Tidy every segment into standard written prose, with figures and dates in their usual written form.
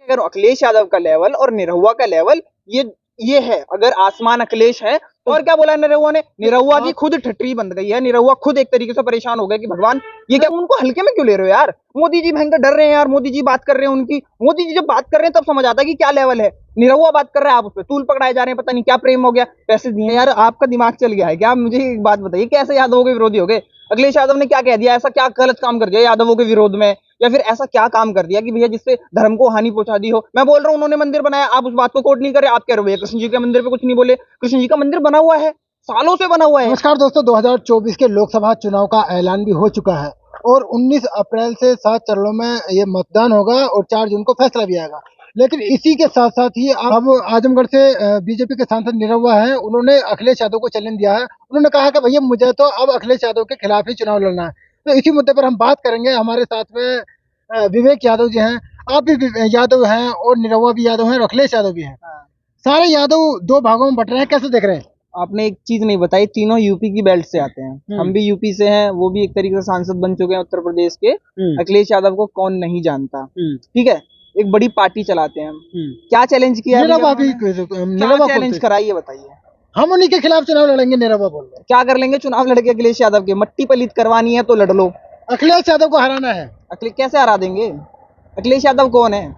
अगर अखिलेश यादव का लेवल और निरहुआ का लेवल ये है, अगर आसमान अखिलेश है तो और क्या बोला निरहुआ ने? निरहुआ की खुद ठटरी बन गई है, निरहुआ खुद एक तरीके से परेशान हो गया कि भगवान ये क्या, उनको हल्के में क्यों ले रहे हो यार? मोदी जी भयंकर डर रहे हैं यार, मोदी जी बात कर रहे हैं उनकी, मोदी जी जब बात कर रहे हैं तब समझ आता है कि क्या लेवल है। निरहुआ बात कर रहा है, आप उस पर तूल पकड़ाए जा रहे हैं, पता नहीं क्या प्रेम हो गया, पैसे दिए यार। आपका दिमाग चल गया है क्या? मुझे एक बात बताइए, कैसे यादवों के विरोधी हो गए? अखिलेश यादव ने क्या कह दिया? ऐसा क्या गलत काम कर दिया यादवों के विरोध में, या फिर ऐसा क्या काम कर दिया कि भैया जिससे धर्म को हानि पहुंचा दी हो? मैं बोल रहा हूँ उन्होंने मंदिर बनाया, आप उस बात को कोट नहीं करे, आप कह रहे हो भैया कृष्ण जी के मंदिर पे कुछ नहीं बोले। कृष्ण जी का मंदिर बना हुआ है, सालों से बना हुआ है। नमस्कार दोस्तों, 2024 के लोकसभा चुनाव का ऐलान भी हो चुका है और 19 अप्रैल से 7 चरणों में ये मतदान होगा और 4 जून को फैसला भी आएगा। लेकिन इसी के साथ साथ ही अब आजमगढ़ से बीजेपी के सांसद निरहुआ हैं, उन्होंने अखिलेश यादव को चैलेंज दिया है। उन्होंने कहा कि भैया मुझे तो अब अखिलेश यादव के खिलाफ ही चुनाव लड़ना है। तो इसी मुद्दे पर हम बात करेंगे। हमारे साथ में विवेक यादव जी हैं, आप भी यादव हैं और निरहुआ भी यादव हैं और अखिलेश यादव भी हैं। सारे यादव दो भागों में बट रहे हैं, कैसे देख रहे हैं? आपने एक चीज नहीं बताई, तीनों यूपी की बेल्ट से आते हैं, हम भी यूपी से हैं, वो भी एक तरीके से सांसद बन चुके हैं उत्तर प्रदेश के। अखिलेश यादव को कौन नहीं जानता, ठीक है? एक बड़ी पार्टी चलाते हैं हम। क्या चैलेंज किया? क्या चैलेंज करा ये बताइए। हम उन्हीं के खिलाफ चुनाव लड़ेंगे, निरहुआ बोल रहे हैं। क्या कर लेंगे चुनाव लड़के अखिलेश यादव के? मट्टी पलीत करवानी है तो लड़ लो। अखिलेश यादव को हराना है। अखिलेश कैसे हरा देंगे? अखिलेश यादव कौन है?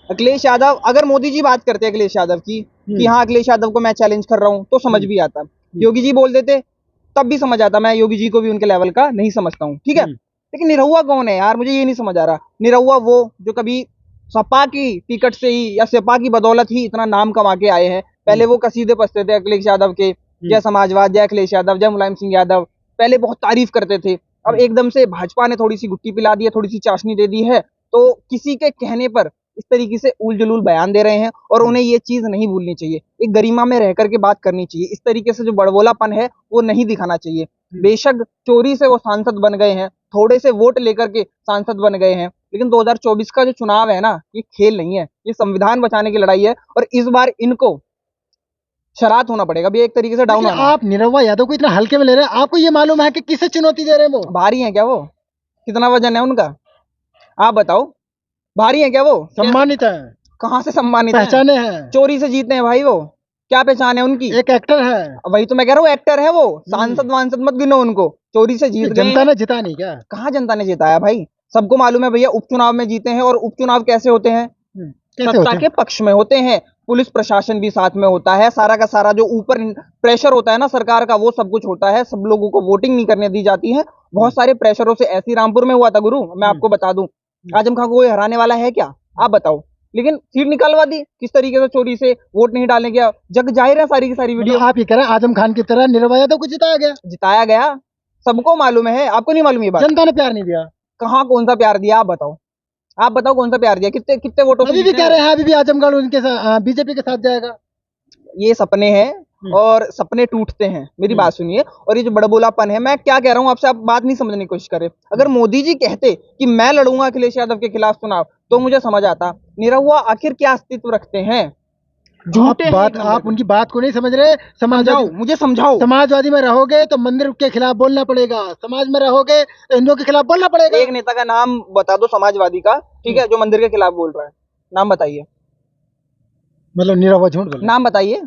अखिलेश यादव, अगर मोदी जी बात करते अखिलेश यादव की कि हाँ अखिलेश यादव को मैं चैलेंज कर रहा हूँ, तो समझ भी आता। योगी जी बोल देते तब भी समझ आता, मैं योगी जी को भी उनके लेवल का नहीं समझता हूँ, ठीक है? लेकिन निरहुआ कौन है यार, मुझे ये नहीं समझ आ रहा। निरहुआ वो जो कभी सपा की टिकट से ही या सपा की बदौलत ही इतना नाम कमा के आए हैं। पहले वो कसीदे पसते थे अखिलेश यादव के, जय समाजवाद, जय अखिलेश यादव, जय मुलायम सिंह यादव, पहले बहुत तारीफ करते थे। अब एकदम से भाजपा ने थोड़ी सी गुट्टी पिला दी है, थोड़ी सी चाशनी दे दी है, तो किसी के कहने पर इस तरीके से उल जुलूल बयान दे रहे हैं। और उन्हें ये चीज नहीं भूलनी चाहिए, एक गरिमा में रह करके बात करनी चाहिए। इस तरीके से जो बड़बोलापन है वो नहीं दिखाना चाहिए। बेशक चोरी से वो सांसद बन गए हैं, थोड़े से वोट लेकर के सांसद बन गए हैं, लेकिन 2024 का जो चुनाव है ना, ये खेल नहीं है, ये संविधान बचाने की लड़ाई है। और इस बार इनको शरारत होना पड़ेगा भी, एक तरीके से डाउन होना। आप निरहुआ यादव को इतना हल्के में ले रहे हैं, आपको ये मालूम है कि किसे चुनौती दे रहे हैं? वो भारी है क्या? वो कितना वजन है उनका, आप बताओ? भारी है क्या वो? सम्मानित है। कहाँ से सम्मानित है? पहचाने हैं। चोरी से जीते हैं भाई वो, क्या पहचान है उनकी? एक एक्टर है। वही तो मैं कह रहा हूँ, एक्टर है वो। सांसद वांसद मत गिनो उनको, चोरी से जीत गए। जनता ने जिता नहीं क्या? कहाँ जनता ने जिताया भाई? सबको मालूम है भैया, उपचुनाव में जीते हैं। और उपचुनाव कैसे होते हैं? सत्ता के पक्ष में होते हैं, पुलिस प्रशासन भी साथ में होता है, सारा का सारा जो ऊपर प्रेशर होता है ना सरकार का, वो सब कुछ होता है। सब लोगों को वोटिंग नहीं करने दी जाती है, बहुत सारे प्रेशरों से। ऐसी रामपुर में हुआ था गुरु, मैं आपको बता दूं। आजम खान को कोई हराने वाला है क्या? आप बताओ। लेकिन सीट निकलवा दी, किस तरीके से चोरी से वोट नहीं डालने गया, जग जाहिर है सारी की सारी वीडियो। आप ये कह रहे हैं आजम खान की तरह निरहुआ यादव को जिताया गया? जिताया गया, सबको मालूम है, आपको नहीं मालूम ये बात? जनता ने प्यार नहीं दिया। कहाँ, कौन सा प्यार दिया? आप बताओ, आप बताओ कौन सा प्यार दिया? कितने कितने वोटों से? अभी भी कह रहे हैं अभी भी आजमगढ़ उनके साथ, बीजेपी के साथ जाएगा। ये सपने हैं और सपने टूटते हैं, मेरी बात सुनिए। और ये जो बड़बोलापन है, मैं क्या कह रहा हूँ आपसे, आप बात नहीं समझने की कोशिश करें। अगर मोदी जी कहते कि मैं लड़ूंगा अखिलेश यादव के खिलाफ चुनाव, तो मुझे समझ आता। निरहुआ आखिर क्या अस्तित्व रखते हैं? झूठे बात, आप उनकी बात को नहीं समझ रहे। समझाओ, मुझे समझाओ। समाजवादी में रहोगे तो मंदिर के खिलाफ बोलना पड़ेगा, समाज में रहोगे तो हिंदुओं के खिलाफ बोलना पड़ेगा। एक नेता का नाम बता दो समाजवादी का, ठीक है, जो मंदिर के खिलाफ बोल रहा है, नाम बताइए। मतलब निरहुआ झूठ बोल रहा है। नाम बताइए।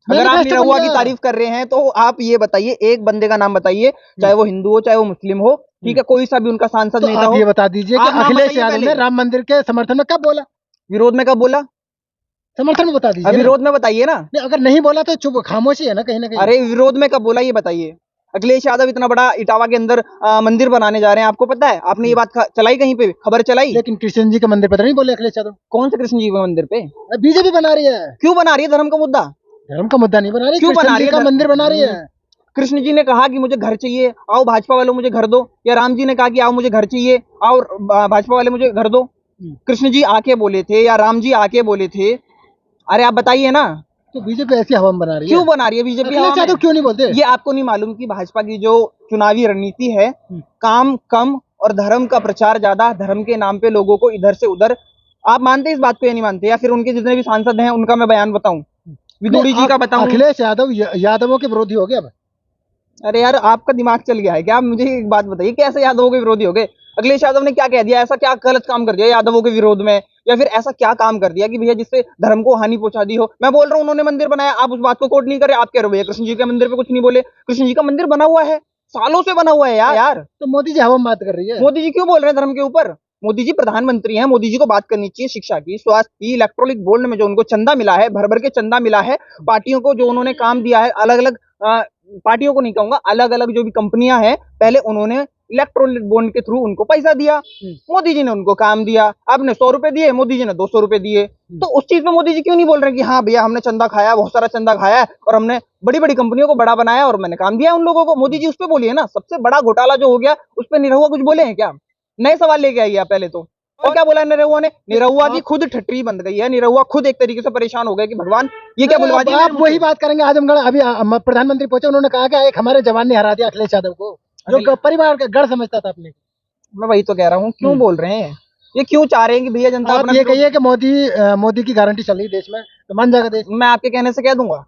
अगर आप निरहुआ की तारीफ कर रहे हैं तो आप ये बताइए, एक बंदे का नाम बताइए, चाहे वो हिंदू हो चाहे वो मुस्लिम हो, ठीक है, कोई सा भी उनका सांसद नेता हो। ये बता दीजिए कि अखिलेश यादव ने राम मंदिर के समर्थन में कब बोला? विरोध में कब बोला? समर्थन में बता दीजिए। विरोध में बताइए ना। अगर नहीं बोला तो चुप, खामोशी है ना कहीं ना कहीं। अरे विरोध में कब बोला ये बताइए। अखिलेश यादव इतना बड़ा इटावा के अंदर मंदिर बनाने जा रहे हैं, आपको पता है? आपने ये बात चलाई कहीं पे, खबर चलाई? लेकिन कृष्ण जी का मंदिर पर नहीं बोले अखिलेश यादव। कौन से कृष्ण जी के मंदिर पे? बीजेपी बना रही है। क्यों बना रही है? धर्म का मुद्दा। धर्म का मुद्दा नहीं बना रही, क्यों बना रही है? मंदिर बना रही है। कृष्ण जी ने कहा कि मुझे घर चाहिए, आओ भाजपा वालों मुझे घर दो, या राम जी ने कहा कि आओ मुझे घर चाहिए, आओ भाजपा वाले मुझे घर दो? कृष्ण जी आके बोले थे या राम जी आके बोले थे? अरे आप बताइए ना। तो बीजेपी ऐसी हवा बना रही है। क्यों बना रही है बीजेपी? तो क्यों नहीं बोलते? ये आपको नहीं मालूम कि भाजपा की जो चुनावी रणनीति है, काम कम और धर्म का प्रचार ज्यादा, धर्म के नाम पे लोगों को इधर से उधर। आप मानते हैं इस बात को या नहीं मानते? या फिर उनके जितने भी सांसद हैं उनका मैं बयान बताऊं, विदुड़ी जी का बताऊं? अखिलेश यादव यादवों के विरोधी हो गया अब। अरे यार आपका दिमाग चल गया है क्या? मुझे एक बात बताइए, कैसे यादवों के विरोधी हो गए? अखिलेश यादव ने क्या कह दिया? ऐसा क्या गलत काम कर दिया यादवों के विरोध में, या फिर ऐसा क्या काम कर दिया कि भैया जिससे धर्म को हानि पहुंचा दी हो। मैं बोल रहा हूँ उन्होंने मंदिर बनाया, आप उस बात को कोट नहीं करे, आप कह रहे हो भैया कृष्ण जी के मंदिर पे कुछ नहीं बोले। कृष्ण जी का मंदिर बना हुआ है, सालों से बना हुआ है यार। तो मोदी जी हवा में बात कर रही है। मोदी जी क्यों बोल रहे हैं धर्म के ऊपर? मोदी जी प्रधानमंत्री हैं, मोदी जी को बात करनी चाहिए शिक्षा की, स्वास्थ्य की, इलेक्ट्रॉनिक बोर्ड में जो उनको चंदा मिला है, भर भर के चंदा मिला है, पार्टियों को जो उन्होंने काम दिया है, अलग अलग पार्टियों को नहीं कहूंगा, अलग अलग जो भी कंपनियां हैं, पहले उन्होंने इलेक्ट्रॉनिक बॉन्ड के थ्रू उनको पैसा दिया, मोदी जी ने उनको काम दिया। आपने 100 रुपए दिए, मोदी जी ने 200 रुपए दिए। तो उस चीज पे मोदी जी क्यों नहीं बोल रहे कि हाँ भैया हमने चंदा खाया, बहुत सारा चंदा खाया है और हमने बड़ी बड़ी कंपनियों को बड़ा बनाया और मैंने काम दिया उन लोगों को। मोदी जी उस पर बोलिए ना, सबसे बड़ा घोटाला जो हो गया उस पर निरहुआ कुछ बोले हैं क्या? नए सवाल लेके आइए आप पहले तो। और क्या बोला है निरहुआ ने? निरहुआ की खुद ठट्टी बन गई है, निरहुआ खुद एक तरीके से परेशान हो गए कि भगवान ये क्या बुलवा दिया। आप वही बात करेंगे आजमगढ़, अभी प्रधानमंत्री पहुंचे, उन्होंने कहा कि एक हमारे जवान ने हरा दिया अखिलेश यादव को, जो परिवार का गढ़ समझता था अपने। मैं वही तो कह रहा हूँ, क्यों बोल रहे हैं ये, क्यों चाह रहे हैं कि भैया जनता आप ये कहिए कि मोदी की गारंटी चल रही है देश में तो मान जाएगा देश। मैं आपके कहने से कह दूंगा,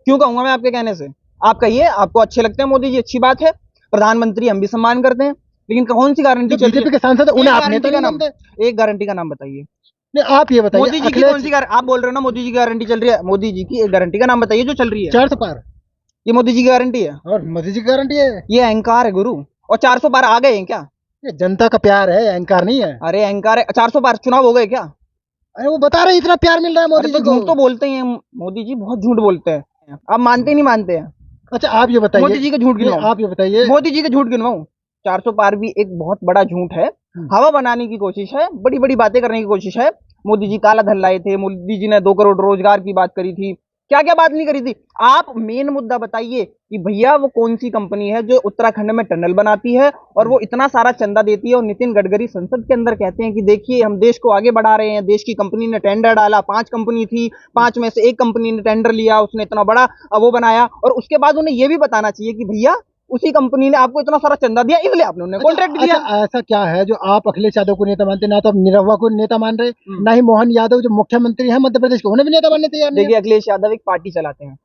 क्यों कहूंगा मैं आपके कहने से? आप कहिए, आपको अच्छे लगते हैं मोदी जी, अच्छी बात है, प्रधानमंत्री हम भी सम्मान करते हैं, लेकिन कौन सी गारंटी चल रही है? बीजेपी के सांसद उन्हें आप नेता नहीं मानते? एक गारंटी का नाम बताइए। नहीं, आप ये बताइए मोदी जी की कौन सी आप बोल रहे हो ना मोदी जी की गारंटी चल रही है, मोदी जी की एक गारंटी का नाम बताइए जो चल रही है। 400 पार, ये मोदी जी की गारंटी है और मोदी जी की गारंटी है। ये अहंकार है गुरु। और 400 पार आ गए हैं क्या? ये जनता का प्यार है, अहंकार नहीं है। अरे अहंकार है, 400 पार चुनाव हो गए क्या? अरे वो बता रहे इतना प्यार मिल रहा है मोदी जी को। झूठ तो बोलते ही हैं मोदी जी, बहुत झूठ बोलते हैं, आप मानते ही नहीं मानते हैं। अच्छा आप ये बताइए, मोदी जी का झूठ गिनवाऊं? आप ये बताइए, मोदी जी का झूठ गिनवाऊं? 400 पार भी एक बहुत बड़ा झूठ है, हवा बनाने की कोशिश है, बड़ी बड़ी बातें करने की कोशिश है। मोदी जी काला धन लाए थे, मोदी जी ने 2 करोड़ रोजगार की बात करी थी, क्या क्या बात नहीं करी थी। आप मेन मुद्दा बताइए कि भैया वो कौन सी कंपनी है जो उत्तराखंड में टनल बनाती है और वो इतना सारा चंदा देती है, और नितिन गडकरी संसद के अंदर कहते हैं कि देखिए हम देश को आगे बढ़ा रहे हैं, देश की कंपनी ने टेंडर डाला, 5 कंपनी थी, 5 में से एक कंपनी ने टेंडर लिया, उसने इतना बड़ा वो बनाया, और उसके बाद उन्हें ये भी बताना चाहिए कि भैया उसी कंपनी ने आपको इतना सारा चंदा दिया, इसलिए आपने उन्हें कॉन्ट्रैक्ट दिया। ऐसा क्या है जो आप अखिलेश यादव को नेता मानते, ना तो आप निरहुआ को नेता मान रहे, ना ही मोहन यादव जो मुख्यमंत्री हैं मध्य प्रदेश के, उन्हें भी नेता मानने तैयार नहीं। देखिए अखिलेश यादव एक पार्टी चलाते हैं,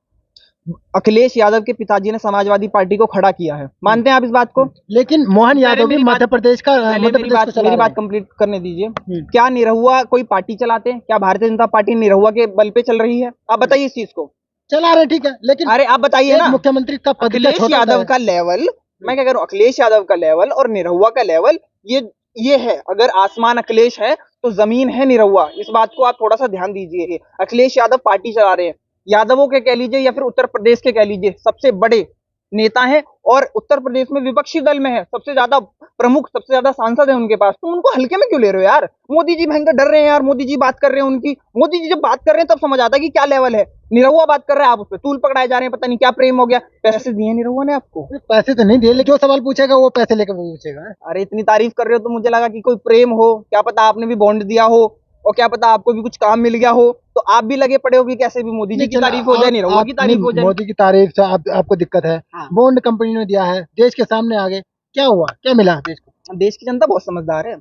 अखिलेश यादव के पिताजी ने समाजवादी पार्टी को खड़ा किया है, मानते हैं आप इस बात को? लेकिन मोहन यादव भी मध्य प्रदेश का, मेरी बात कंप्लीट करने दीजिए। क्या निरहुआ कोई पार्टी चलाते हैं? क्या भारतीय जनता पार्टी निरहुआ के बल पे चल रही है? आप बताइए इस चीज को। चला रहे, ठीक है, लेकिन अरे आप बताइए ना, मुख्यमंत्री का पद अखिलेश यादव का लेवल, मैं क्या कह रहा हूँ, अखिलेश यादव का लेवल और निरहुआ का लेवल ये है। अगर आसमान अखिलेश है तो जमीन है निरहुआ, इस बात को आप थोड़ा सा ध्यान दीजिए। अखिलेश यादव पार्टी चला रहे हैं, यादवों के कह लीजिए या फिर उत्तर प्रदेश के कह लीजिए सबसे बड़े नेता हैं, और उत्तर प्रदेश में विपक्षी दल में है, सबसे ज्यादा प्रमुख, सबसे ज्यादा सांसद है उनके पास, तो उनको हल्के में क्यों ले रहे हो यार? मोदी जी भयंकर डर रहे हैं यार, मोदी जी बात कर रहे हैं उनकी, मोदी जी जब बात कर रहे हैं तब समझ आता है कि क्या लेवल है। निरहुआ बात कर रहा है, आप उस पर तूल पकड़ाए जा रहे हैं, पता नहीं क्या प्रेम हो गया। पैसे दिए निरहुआ ने आपको? पैसे तो नहीं दिए, लेकिन जो सवाल पूछेगा वो पैसे लेकर वो पूछेगा। अरे इतनी तारीफ कर रहे हो तो मुझे लगा कि कोई प्रेम हो, क्या पता आपने भी बॉन्ड दिया हो, और क्या पता आपको भी कुछ काम मिल गया हो, तो आप भी लगे पड़े हो कि कैसे भी मोदी जी की तारीफ हो जाए, निरहुआ की तारीफ हो जाए। मोदी की तारीफ से आपको दिक्कत है? बॉन्ड कंपनी ने दिया है, देश के सामने आगे क्या हुआ, क्या मिला देश को? देश की जनता बहुत समझदार है,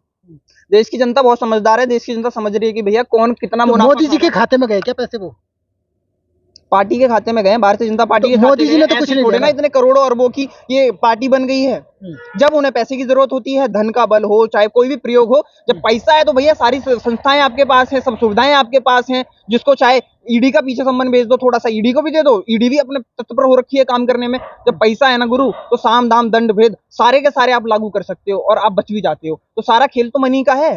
देश की जनता बहुत समझदार है, देश की जनता समझ रही है कि भैया कौन कितना तो मोदी जी के खाते में गए क्या पैसे? वो पार्टी के खाते में गए, भारतीय जनता पार्टी के खाते में। मोदी जी ने तो कुछ नहीं दिया ना, इतने करोड़ों अरबों की ये पार्टी बन गई है। जब उन्हें पैसे की जरूरत होती है, धन का बल हो चाहे कोई भी प्रयोग हो, जब पैसा है तो भैया सारी संस्थाएं आपके पास है, सब सुविधाएं आपके पास हैं, जिसको चाहे ईडी का पीछे संबंध भेज दो, थोड़ा सा ईडी को भी दे दो, ईडी भी अपने तत्पर हो रखी है काम करने में। जब पैसा है ना गुरु, तो साम दाम दंड भेद सारे के सारे आप लागू कर सकते हो और आप बच भी जाते हो। तो सारा खेल तो मनी का है,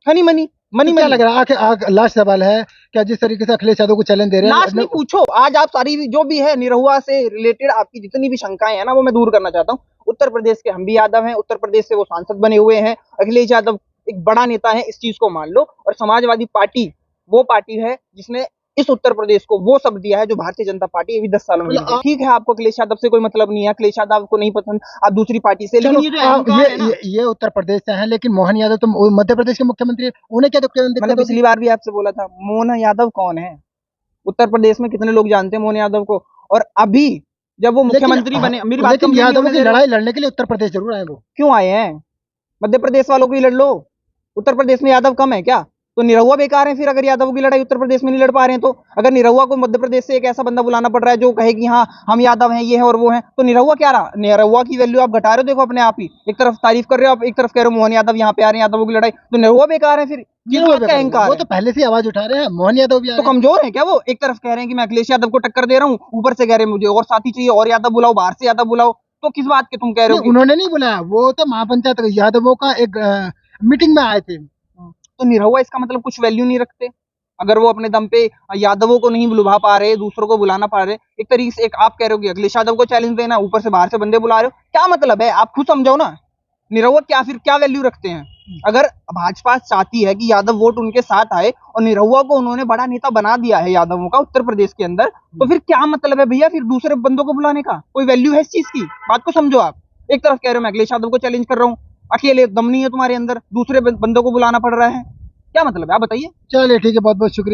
हनी मनी मनी। क्या लग रहा है, लास्ट सवाल है, क्या जिस तरीके से अखिलेश यादव को चैलेंज दे रहे हैं? लास्ट नहीं पूछो, आज आप सारी जो भी है निरहुआ से रिलेटेड आपकी जितनी भी शंकाएं हैं ना, वो मैं दूर करना चाहता हूँ। उत्तर प्रदेश के हम भी यादव हैं, उत्तर प्रदेश से वो सांसद बने हुए हैं, अखिलेश यादव एक बड़ा नेता है, इस चीज को मान लो। और समाजवादी पार्टी वो पार्टी है जिसने इस उत्तर प्रदेश को वो सब दिया है जो भारतीय जनता पार्टी अभी 10 सालों में। ठीक है, आपको अखिलेश यादव से कोई मतलब नहीं है, अखिलेश यादव को नहीं पसंद, आप दूसरी पार्टी से, लेकिन ये उत्तर प्रदेश से है, लेकिन मोहन यादव तो मध्य प्रदेश के मुख्यमंत्री, उन्हें क्या दिक्कत? मैंने पिछली बार भी आपसे बोला था, मोहन यादव कौन है उत्तर प्रदेश में? कितने लोग जानते हैं मोहन यादव को? और अभी जब वो मुख्यमंत्री बने, मेरी बात, यादवों की लड़ाई लड़ने के लिए उत्तर प्रदेश जरूर आए। वो क्यों आए हैं? मध्य प्रदेश वालों को ही लड़ लो, उत्तर प्रदेश में यादव कम है क्या? तो निरहुआ बेकार है फिर, अगर यादवों की लड़ाई उत्तर प्रदेश में नहीं लड़ पा रहे हैं तो। अगर निरहुआ को मध्य प्रदेश से एक ऐसा बंदा बुलाना पड़ रहा है जो कहे कि हाँ हम यादव हैं, ये है और वो है, तो निरहुआ क्या रहा? निरहुआ की वैल्यू आप घटा रहे हो, देखो अपने आप ही। एक तरफ तारीफ कर रहे हो आप, एक तरफ कह रहे हो मोहन यादव यहाँ पे आ रहे हैं यादवों की लड़ाई, तो निरहुआ बेकार है फिर। ये क्यों तो है आपका बेकार? अहंकार वो है। तो पहले से ही आवाज उठा रहे हैं, मोहन यादव भी आ तो रहे हैं। कमजोर है क्या वो? एक तरफ कह रहे हैं कि मैं अखिलेश यादव को टक्कर दे रहा हूँ, ऊपर से कह रहे हैं मुझे और साथी चाहिए, और यादव बुलाओ, बाहर से यादव बुलाओ। तो किस बात के तुम कह रहे नहीं, हो कि उन्होंने नहीं बुलाया, वो तो महापंचायत यादवों का एक मीटिंग में आए थे। तो निरहुआ इसका मतलब कुछ वैल्यू नहीं रखते? अगर वो अपने दम पे यादवों को नहीं बुलवा पा रहे, दूसरों को बुलाना पा रहे, एक तरीके से एक आप कह रहे हो कि अखिलेश यादव को चैलेंज देना, ऊपर से बाहर से बंदे बुला रहे हो, क्या मतलब है? आप खुद समझाओ ना। निरहुआ क्या फिर क्या वैल्यू रखते हैं? अगर भाजपा चाहती है कि यादव वोट उनके साथ आए और निरहुआ को उन्होंने बड़ा नेता बना दिया है यादवों का उत्तर प्रदेश के अंदर, तो फिर क्या मतलब है भैया फिर दूसरे बंदों को बुलाने का? कोई वैल्यू है इस चीज की? बात को समझो आप। एक तरफ कह रहे हो मैं अखिलेश यादव को चैलेंज कर रहा हूँ, अकेले दम नहीं है तुम्हारे अंदर, दूसरे बंदों को बुलाना पड़ रहा है, क्या मतलब है आप बताइए। चलिए ठीक है, बहुत बहुत शुक्रिया।